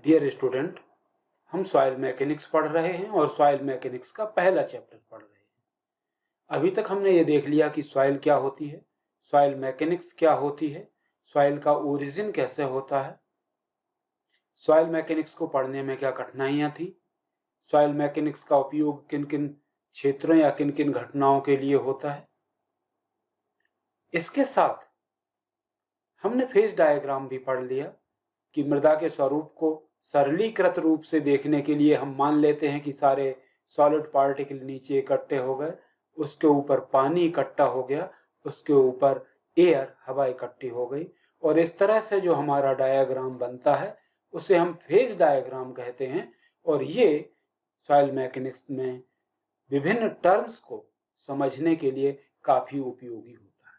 Dear student, हम soil mechanics पढ़ रहे हैं और सॉइल मैकेनिक्स का पहला चैप्टर पढ़ रहे हैं। अभी तक हमने ये देख लिया कि सॉइल क्या होती है, सॉइल मैकेनिक्स क्या होती है, सॉइल का ओरिजिन कैसे होता है, सॉइल मैकेनिक्स को पढ़ने में क्या कठिनाइयाँ थी, सॉइल मैकेनिक्स का उपयोग किन किन क्षेत्रों या किन किन घटनाओं के लिए होता है। इसके साथ हमने फेज डायग्राम भी पढ़ लिया कि मृदा के स्वरूप को सरलीकृत रूप से देखने के लिए हम मान लेते हैं कि सारे सॉलिड पार्टिकल नीचे इकट्ठे हो गए, उसके ऊपर पानी इकट्ठा हो गया, उसके ऊपर एयर हवा इकट्ठी हो गई, और इस तरह से जो हमारा डायग्राम बनता है उसे हम फेज डायग्राम कहते हैं। और ये सॉइल मैकेनिक्स में विभिन्न टर्म्स को समझने के लिए काफी उपयोगी होता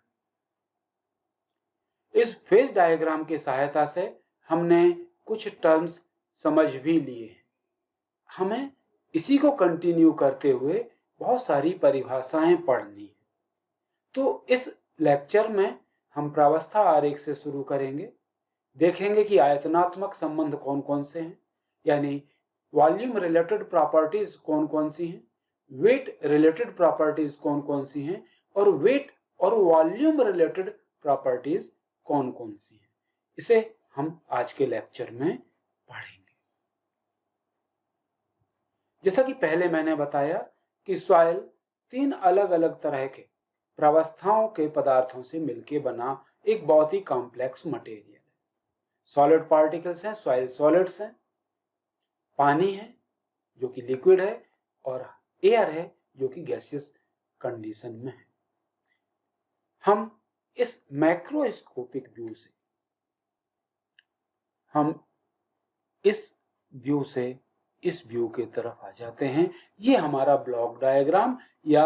है। इस फेज डायग्राम की सहायता से हमने कुछ टर्म्स समझ भी लिए हैं। हमें इसी को कंटिन्यू करते हुए बहुत सारी परिभाषाएं पढ़नी है। तो इस लेक्चर में हम प्रावस्था आरेख से शुरू करेंगे। देखेंगे कि आयतनात्मक संबंध कौन कौन से हैं, यानी वॉल्यूम रिलेटेड प्रॉपर्टीज कौन कौन सी हैं, वेट रिलेटेड प्रॉपर्टीज कौन कौन सी हैं, और वेट और वॉल्यूम रिलेटेड प्रॉपर्टीज कौन कौन सी हैं। इसे हम आज के लेक्चर में पढ़ेंगे। जैसा कि पहले मैंने बताया कि सॉइल 3 अलग अलग तरह के प्रावस्थाओं के पदार्थों से मिलकर बना एक बहुत ही कॉम्प्लेक्स मटेरियल है। सॉलिड पार्टिकल्स हैं, सॉइल सॉलिड्स हैं, पानी है जो कि लिक्विड है, और एयर है जो कि गैसियस कंडीशन में है। हम इस मैक्रोस्कोपिक व्यू से इस व्यू के तरफ आ जाते हैं। ये हमारा ब्लॉक डायग्राम या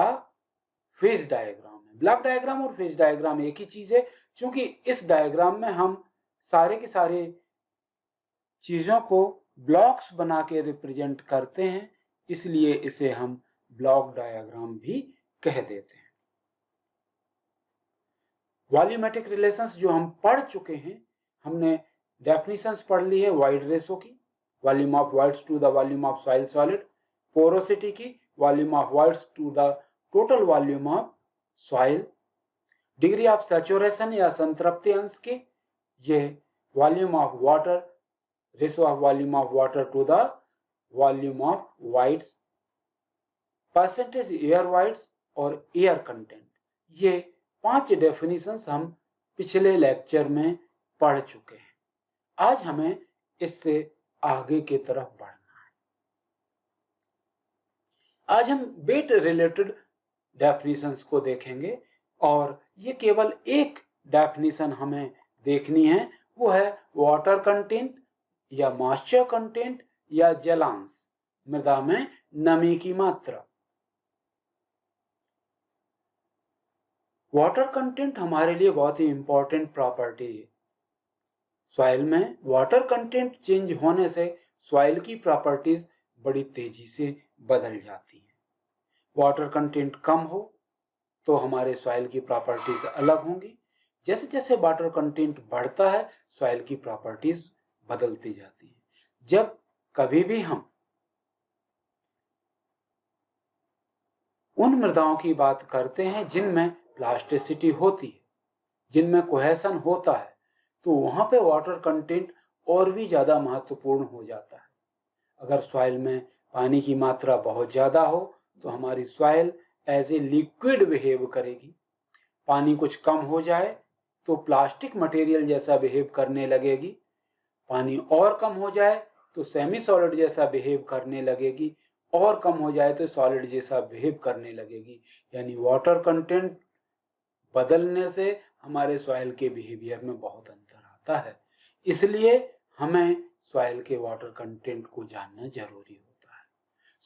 फेज डायग्राम है। ब्लॉक डायग्राम और फेज डायग्राम एक ही चीज है, क्योंकि इस डायग्राम में हम सारे के सारे चीजों को ब्लॉक्स बना के रिप्रेजेंट करते हैं, इसलिए इसे हम ब्लॉक डायग्राम भी कह देते हैं। वॉल्यूमेट्रिक रिलेशंस जो हम पढ़ चुके हैं, हमने डेफिनेशंस पढ़ ली है वाइड रेशो की, volume of voids to the volume of soil solid, porosity की, volume of voids to the total volume of soil, degree of saturation या संतृप्ति अंश की, ये volume of water, ratio of volume of water to the volume of voids, percentage air voids और air content. ये 5 definitions हम पिछले lecture में पढ़ चुके हैं। आज हमें इससे आगे की तरफ बढ़ना है। आज हम वेट रिलेटेड डेफिनेशंस को देखेंगे, और ये केवल एक डेफिनेशन हमें देखनी है, वो है वाटर कंटेंट या मॉइस्चर कंटेंट या जलांश, मृदा में नमी की मात्रा। वाटर कंटेंट हमारे लिए बहुत ही इंपॉर्टेंट प्रॉपर्टी है। सॉइल में वाटर कंटेंट चेंज होने से सॉइल की प्रॉपर्टीज बड़ी तेजी से बदल जाती हैं। वाटर कंटेंट कम हो तो हमारे सॉइल की प्रॉपर्टीज अलग होंगी। जैसे जैसे वाटर कंटेंट बढ़ता है, सॉइल की प्रॉपर्टीज बदलती जाती हैं। जब कभी भी हम उन मृदाओं की बात करते हैं जिनमें प्लास्टिसिटी होती है, जिनमें कोहेशन होता है, तो वहां पे वाटर कंटेंट और भी ज्यादा महत्वपूर्ण हो जाता है। अगर सॉइल में पानी की मात्रा बहुत ज्यादा हो तो हमारी soil as a liquid behave करेगी। पानी कुछ कम हो जाए तो प्लास्टिक मटेरियल जैसा बिहेव करने लगेगी। पानी और कम हो जाए तो सेमी सॉलिड जैसा बिहेव करने लगेगी, और कम हो जाए तो सॉलिड जैसा बिहेव करने लगेगी। यानी वाटर कंटेंट बदलने से हमारे सॉइल के बिहेवियर में बहुत अंतर आता है। इसलिए हमें सॉइल के वाटर कंटेंट को जानना जरूरी होता है।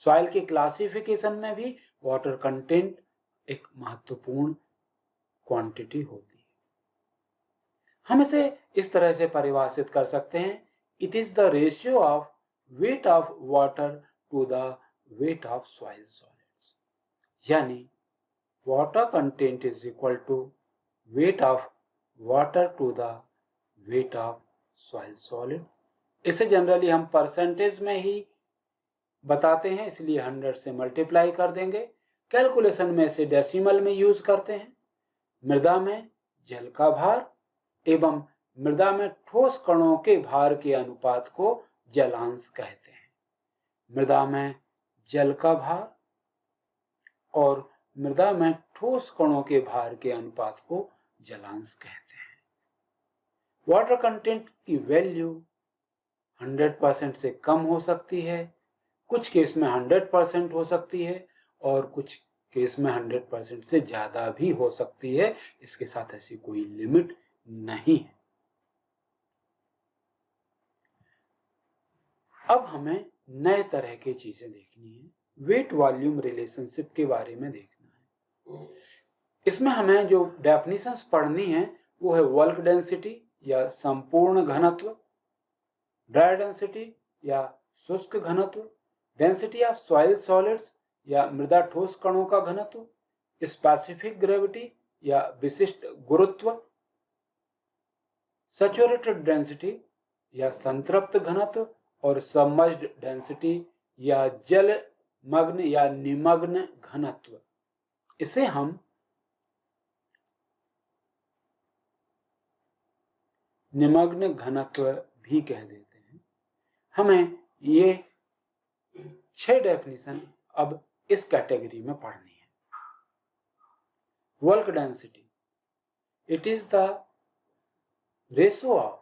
सॉइल के क्लासिफिकेशन में भी वाटर कंटेंट एक महत्वपूर्ण क्वांटिटी होती है। हम इसे इस तरह से परिभाषित कर सकते हैं, it is the ratio of weight of water to the weight of soil solids. यानी water content is equal to weight of water to the weight of soil solid, इसे जनरली हम परसेंटेज में ही बताते हैं, इसलिए 100 से मल्टीप्लाई कर देंगे। कैलकुलेशन में इसे डेसिमल में यूज करते हैं। मृदा में जल का भार एवं मृदा में ठोस कणों के भार के अनुपात को जलांश कहते हैं। मृदा में जल का भार और मृदा में ठोस कणों के भार के अनुपात को जलांश कहते हैं। वाटर कंटेंट की वैल्यू 100% से कम हो सकती है, कुछ केस में 100% हो सकती है और कुछ केस में 100% से ज्यादा भी हो सकती है। इसके साथ ऐसी कोई लिमिट नहीं है। अब हमें नए तरह की चीजें देखनी है। वेट वॉल्यूम रिलेशनशिप के बारे में देखना है। इसमें हमें जो डेफिनेशंस पढ़नी है वो है वल्क डेंसिटी या संपूर्ण घनत्व, ड्राई डेंसिटी या शुष्क घनत्व, डेंसिटी ऑफ सॉइल सॉलिड्स या मृदा ठोस कणों का घनत्व, स्पेसिफिक ग्रेविटी या विशिष्ट गुरुत्व, सैचुरेटेड डेंसिटी या संतृप्त घनत्व और सबमर्ज्ड डेंसिटी या जलमग्न या निमग्न घनत्व। इसे हम निमग्न घनत्व भी कह देते हैं। हमें ये 6 डेफिनेशन अब इस कैटेगरी में पढ़नी है। Walk density, it is the ratio of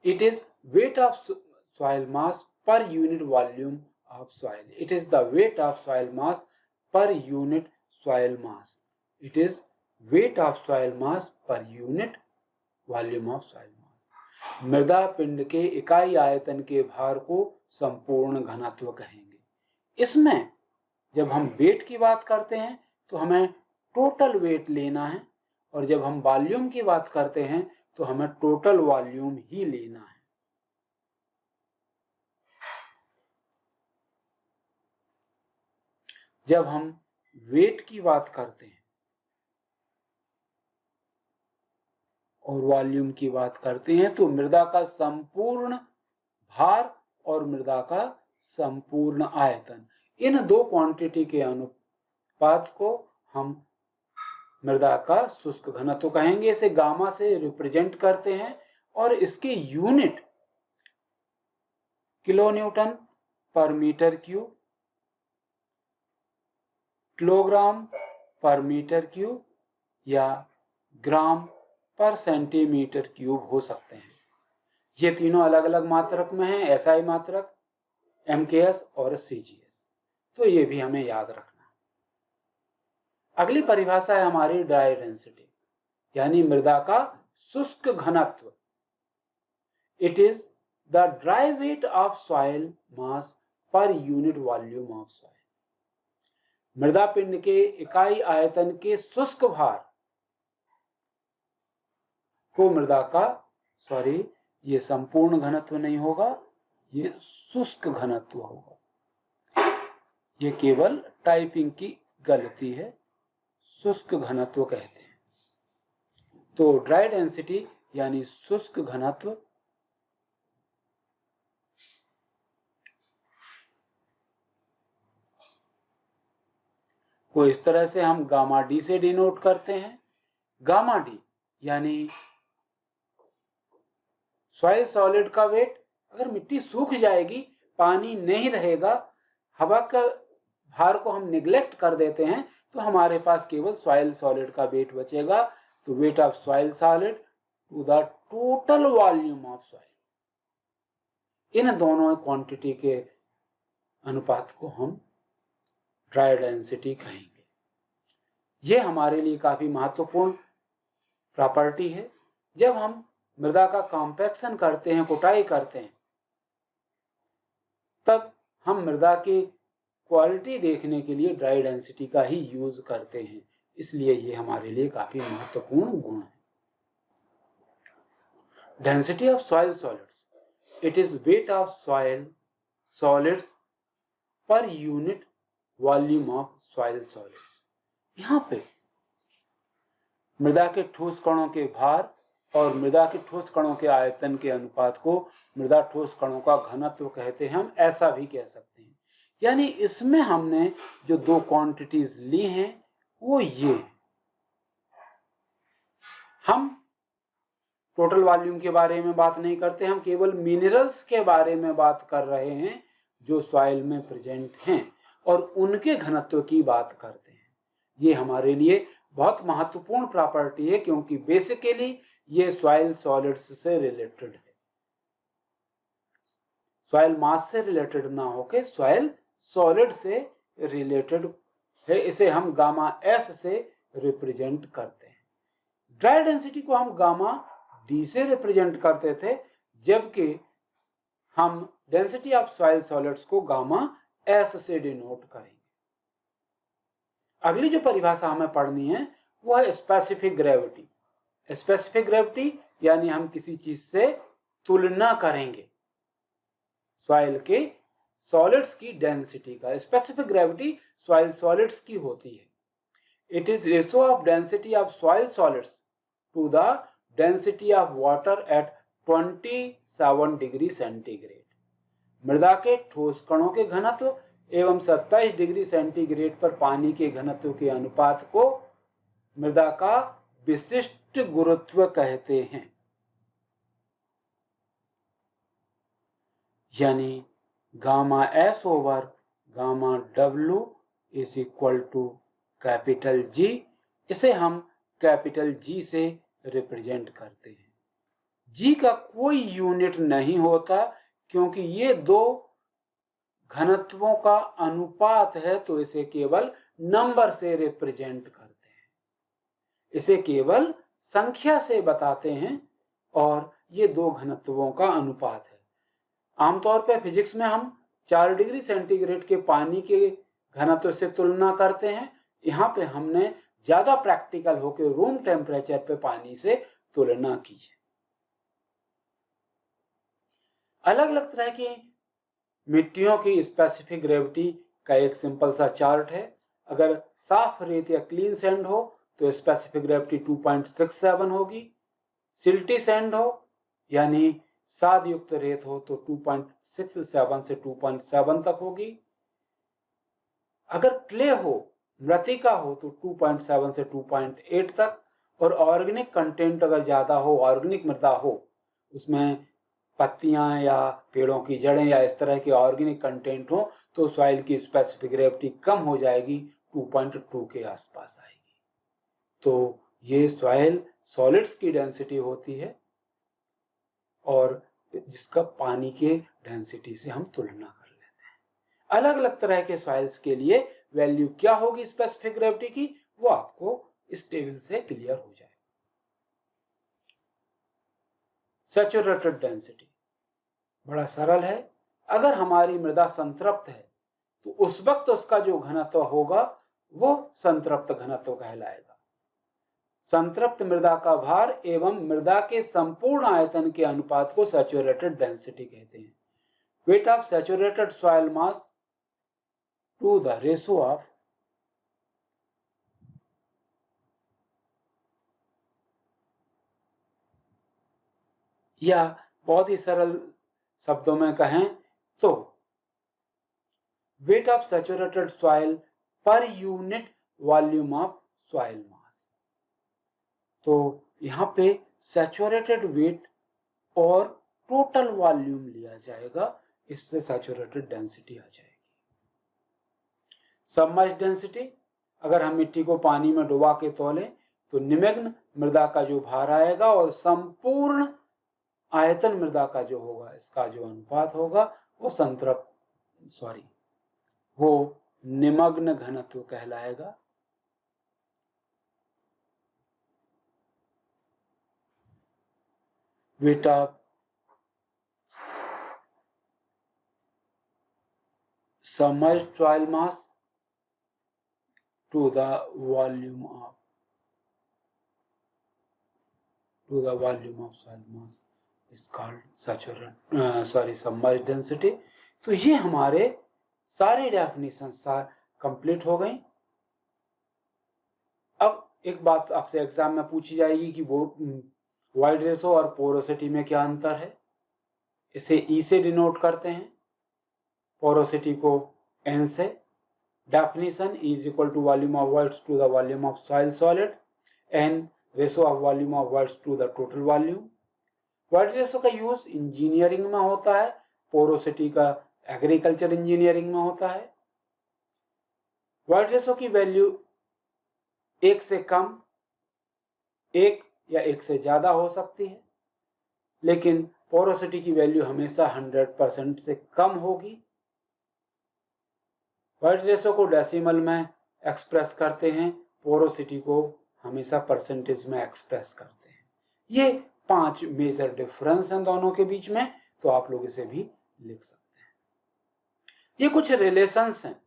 it is weight of soil mass per unit volume of soil. It is the weight of soil mass per unit soil mass. It is weight of soil mass per unit volume of soil mass. मृदा पिंड के इकाई आयतन के भार को संपूर्ण घनत्व कहेंगे। इसमें जब हम वेट की बात करते हैं तो हमें टोटल वेट लेना है और जब हम वॉल्यूम की बात करते हैं तो हमें टोटल वॉल्यूम ही लेना है। जब हम वेट की बात करते हैं और वॉल्यूम की बात करते हैं तो मृदा का संपूर्ण भार और मृदा का संपूर्ण आयतन, इन दो क्वांटिटी के अनुपात को हम मृदा का शुष्क घनत्व कहेंगे। इसे गामा से रिप्रेजेंट करते हैं और इसके यूनिट किलो न्यूटन पर मीटर क्यूब, किलोग्राम पर मीटर क्यूब या ग्राम पर सेंटीमीटर क्यूब हो सकते हैं। ये तीनों अलग अलग मात्रक में हैं, एसआई मात्रक, एमकेएस और सीजीएस। तो ये भी हमें याद रखना। अगली परिभाषा है हमारी ड्राई डेंसिटी, यानी मृदा का शुष्क घनत्व। It is the dry wait of soil मास पर यूनिट वॉल्यूम ऑफ सॉइल। मृदा पिंड के इकाई आयतन के शुष्क भार को मृदा का ये संपूर्ण घनत्व नहीं होगा, ये शुष्क घनत्व होगा। ये केवल टाइपिंग की गलती है, शुष्क घनत्व कहते हैं। तो ड्राई डेंसिटी यानी शुष्क घनत्व को इस तरह से हम गामा डी से डिनोट करते हैं। गामा डी यानी सॉइल सॉलिड का वेट। अगर मिट्टी सूख जाएगी, पानी नहीं रहेगा, हवा का भार को हम निग्लेक्ट कर देते हैं, तो हमारे पास केवल सॉइल सॉलिड का वेट बचेगा। तो weight of soil solid to the total volume of soil, इन दोनों क्वांटिटी के अनुपात को हम ड्राई डेंसिटी कहेंगे। यह हमारे लिए काफी महत्वपूर्ण प्रॉपर्टी है। जब हम मृदा का कॉम्पैक्शन करते हैं, कुटाई करते हैं, तब हम मृदा की क्वालिटी देखने के लिए ड्राई डेंसिटी का ही यूज करते हैं। इसलिए ये हमारे लिए काफी महत्वपूर्ण गुण है। Density of soil solids, it is wait of soil solids पर unit volume of soil solids. यहाँ पे मृदा के ठोस कणों के भार और मृदा के ठोस कणों के आयतन के अनुपात को मृदा ठोस कणों का घनत्व कहते हैं। हम ऐसा भी कह सकते हैं। यानी इसमें हमने जो दो क्वांटिटीज ली हैं वो ये हैं। हम टोटल वॉल्यूम के बारे में बात नहीं करते, हम केवल मिनरल्स के बारे में बात कर रहे हैं जो सॉइल में प्रेजेंट हैं और उनके घनत्व की बात करते हैं। ये हमारे लिए बहुत महत्वपूर्ण प्रॉपर्टी है क्योंकि बेसिकली ये सॉइल सॉलिड्स से रिलेटेड है, सॉइल मास से रिलेटेड ना होके सॉइल सॉलिड से रिलेटेड है। इसे हम गामा एस से रिप्रेजेंट करते हैं। ड्राई डेंसिटी को हम गामा डी से रिप्रेजेंट करते थे, जबकि हम डेंसिटी ऑफ सॉइल सॉलिड्स को गामा एस से डिनोट करेंगे। अगली जो परिभाषा हमें पढ़नी है वो है स्पेसिफिक ग्रेविटी। स्पेसिफिक ग्रेविटी यानी हम किसी चीज से तुलना करेंगे सॉइल के सॉलिड्स की डेंसिटी का। स्पेसिफिक ग्रेविटी सॉइल सॉलिड्स की होती है। It is ratio of density of soil solids to the density of water at 27 degree centigrade. मृदा के ठोस कणों के घनत्व एवं 27 डिग्री सेंटीग्रेड पर पानी के घनत्व के अनुपात को मृदा का विशिष्ट गुरुत्व कहते हैं। यानी gamma S over gamma W is equal to capital G. इसे हम कैपिटल जी से रिप्रेजेंट करते हैं। जी का कोई यूनिट नहीं होता क्योंकि ये दो घनत्वों का अनुपात है, तो इसे केवल नंबर से रिप्रेजेंट करते हैं, इसे केवल संख्या से बताते हैं और ये दो घनत्वों का अनुपात है। आमतौर पर फिजिक्स में हम 4 डिग्री सेंटीग्रेड के पानी के घनत्व से तुलना करते हैं। यहाँ पे हमने ज्यादा प्रैक्टिकल होकर रूम टेम्परेचर पे पानी से तुलना की है। अलग अलग तरह की मिट्टियों की स्पेसिफिक ग्रेविटी का एक सिंपल सा चार्ट है। अगर साफ रेत या क्लीन सैंड हो तो स्पेसिफिक ग्रेविटी 2.67 होगी। सिल्टी सैंड हो यानी साद युक्त रेत हो तो 2.67 से 2.7 तक होगी। अगर क्ले हो, मृतिका हो तो 2.7 से 2.8 तक। और ऑर्गेनिक कंटेंट अगर ज्यादा हो, ऑर्गेनिक मृदा हो, उसमें पत्तियां या पेड़ों की जड़ें या इस तरह के ऑर्गेनिक कंटेंट हो, तो सॉइल की स्पेसिफिक ग्रेविटी कम हो जाएगी, 2.2 के आसपास आएगी। तो ये सॉइल सॉलिड्स की डेंसिटी होती है और जिसका पानी के डेंसिटी से हम तुलना कर लेते हैं। अलग अलग तरह के सॉइल्स के लिए वैल्यू क्या होगी स्पेसिफिक ग्रेविटी की, वो आपको इस टेबल से क्लियर हो जाए। सैचुरेटेड डेंसिटी बड़ा सरल है। अगर हमारी मृदा संतृप्त है तो उस वक्त उसका जो घनत्व होगा वो संतृप्त घनत्व कहलाएगा। संतृप्त मृदा का भार एवं मृदा के संपूर्ण आयतन के अनुपात को सैचुरेटेड डेंसिटी कहते हैं। Weight of saturated soil mass to the ratio of या बहुत ही सरल शब्दों में कहें तो वेट ऑफ सैचुरेटेड सॉइल पर unit volume of soil mass. तो यहाँ पे सैचुरेटेड वेट और टोटल वॉल्यूम लिया जाएगा, इससे सैचुरेटेड डेंसिटी आ जाएगी। सबमर्ज्ड डेंसिटी, अगर हम मिट्टी को पानी में डुबा के तौलें तो निमग्न मृदा का जो भार आएगा और संपूर्ण आयतन मृदा का जो होगा, इसका जो अनुपात होगा वो निमग्न घनत्व कहलाएगा। Weight of submerged soil mass to the volume of soil mass is called submerged density। तो ये हमारे सारे डेफिनेशन कंप्लीट हो गई। अब एक बात आपसे एग्जाम में पूछी जाएगी कि वो वाइड रेशो और पोरोसिटी में क्या अंतर है। इसे ई से डिनोट करते हैं, पोरोसिटी को एन से। Definition is equal to volume of voids to the volume of soil solid, N ratio of volume of voids to the total volume. Void ratio का यूज इंजीनियरिंग में होता है, पोरोसिटी का agriculture engineering में होता है। Void ratio की value 1 से कम, 1 या 1 से ज्यादा हो सकती है, लेकिन पोरोसिटी की वैल्यू हमेशा 100% से कम होगी। वाइड रेशो को डेसिमल में एक्सप्रेस करते हैं, पोरोसिटी को हमेशा परसेंटेज में एक्सप्रेस करते हैं। ये 5 मेजर डिफरेंस हैं दोनों के बीच में, तो आप लोग इसे भी लिख सकते हैं। ये कुछ रिलेशंस हैं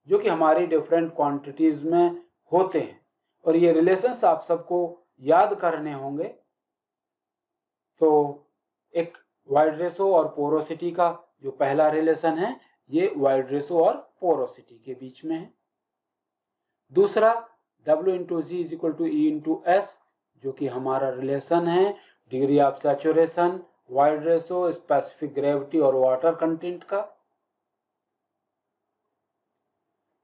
जो कि हमारी डिफरेंट क्वांटिटीज में होते हैं, और ये रिलेशंस आप सबको याद करने होंगे। तो एक वाइड रेशो और पोरोसिटी का जो पहला रिलेशन है, ये वाइड रेशो और पोरोसिटी के बीच में है। दूसरा W into G is equal to E into S, जो कि हमारा रिलेशन है degree of saturation, void ratio, specific gravity और वाटर कंटेंट का।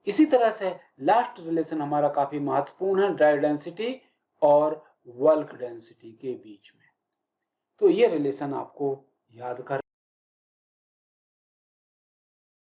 इसी तरह से लास्ट रिलेशन हमारा काफी महत्वपूर्ण है, ड्राई डेंसिटी और बल्क डेंसिटी के बीच में। तो ये रिलेशन आपको याद कर